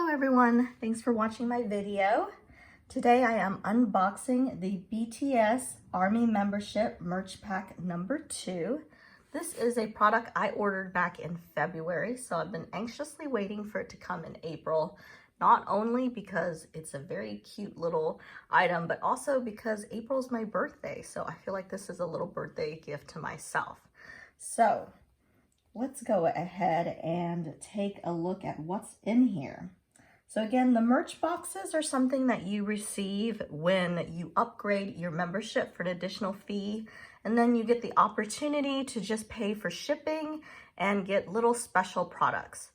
Hello everyone, thanks for watching my video. Today I am unboxing the BTS Army Membership Merch Pack number 2. This is a product I ordered back in February, so I've been anxiously waiting for it to come in April. Not only because it's a very cute little item, but also because April's my birthday, so I feel like this is a little birthday gift to myself. So let's go ahead and take a look at what's in here. So again, the merch boxes are something that you receive when you upgrade your membership for an additional fee, and then you get the opportunity to just pay for shipping and get little special products.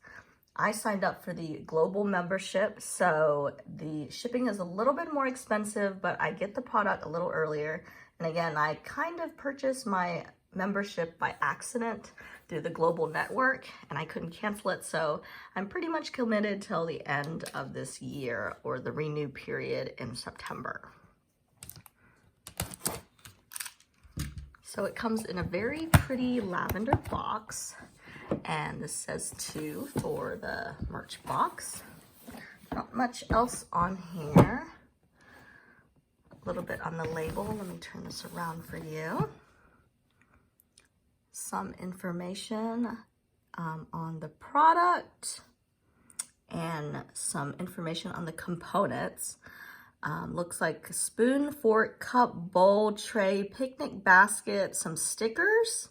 I signed up for the global membership, so the shipping is a little bit more expensive, but I get the product a little earlier. And again, I kind of purchased my membership by accident through the global network and I couldn't cancel it, so I'm pretty much committed till the end of this year or the renew period in September. So it comes in a very pretty lavender box, and this says 2 for the merch box. Not much else on here. A little bit on the label. Let me turn this around for you. Some information on the product and some information on the components. Looks like a spoon, fork, cup, bowl, tray, picnic basket, some stickers,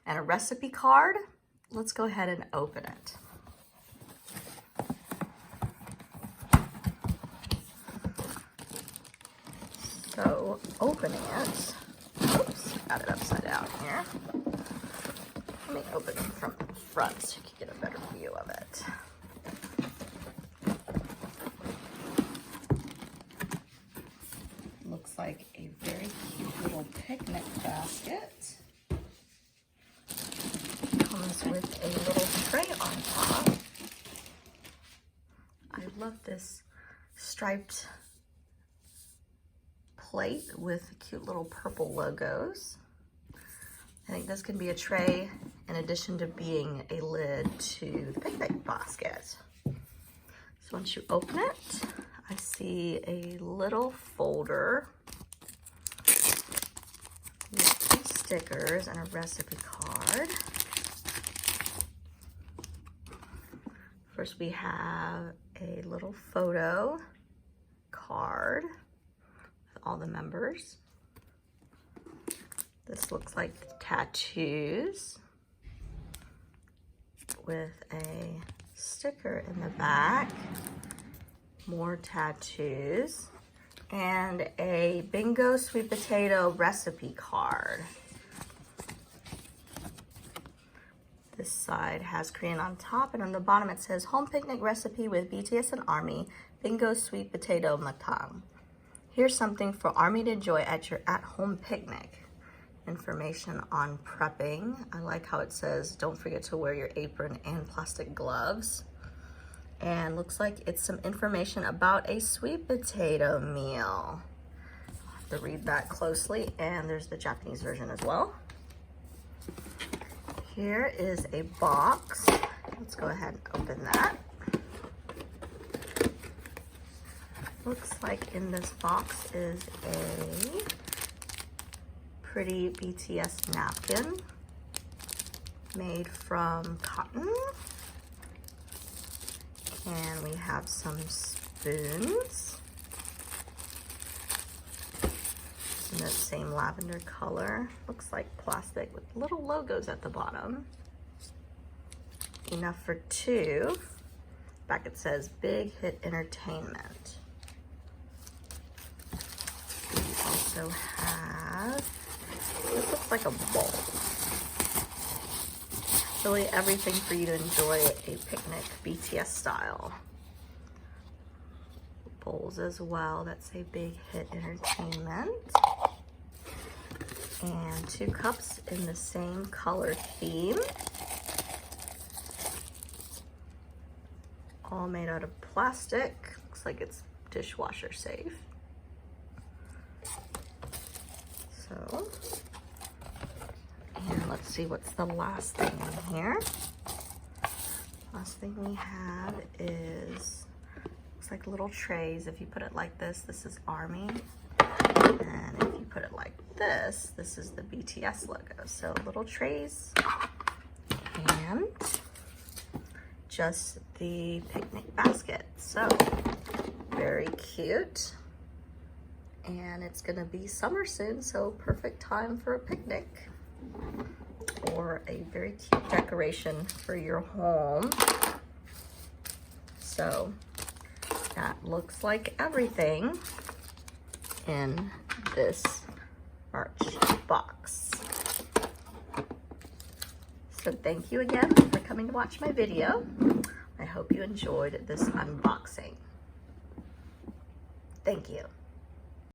and a recipe card. Let's go ahead and open it. So opening it, oops, got it upside down here. Let me open it from the front so you can get a better view of it. Looks like a very cute little picnic basket. Comes with a little tray on top. I love this striped plate with cute little purple logos. I think this can be a tray in addition to being a lid to the picnic basket. So once you open it, I see a little folder with 2 stickers and a recipe card. First we have a little photo card with all the members. This looks like tattoos with a sticker in the back, more tattoos, and a bingo sweet potato recipe card. This side has Korean on top, and on the bottom it says home picnic recipe with BTS and Army, bingo sweet potato matang. Here's something for Army to enjoy at your at-home picnic. Information on prepping. I like how it says don't forget to wear your apron and plastic gloves. And looks like it's some information about a sweet potato meal. I'll have to read that closely, and there's the Japanese version as well. Here is a box. Let's go ahead and open that. Looks like in this box is a pretty BTS napkin made from cotton, and we have some spoons in the same lavender color. Looks like plastic with little logos at the bottom. Enough for 2. Back it says Big Hit Entertainment. We also have, this looks like a bowl. Really everything for you to enjoy a picnic BTS style. Bowls as well that say Big Hit Entertainment. And 2 cups in the same color theme. All made out of plastic. Looks like it's dishwasher safe. So, and let's see what's the last thing in here. Last thing we have is looks like little trays. If you put it like this is Army. And if you put it like this is the BTS logo. So little trays and just the picnic basket. So very cute. And it's gonna be summer soon, so perfect time for a picnic or a very cute decoration for your home. So that looks like everything in this merch box. So thank you again for coming to watch my video. I hope you enjoyed this unboxing. Thank you.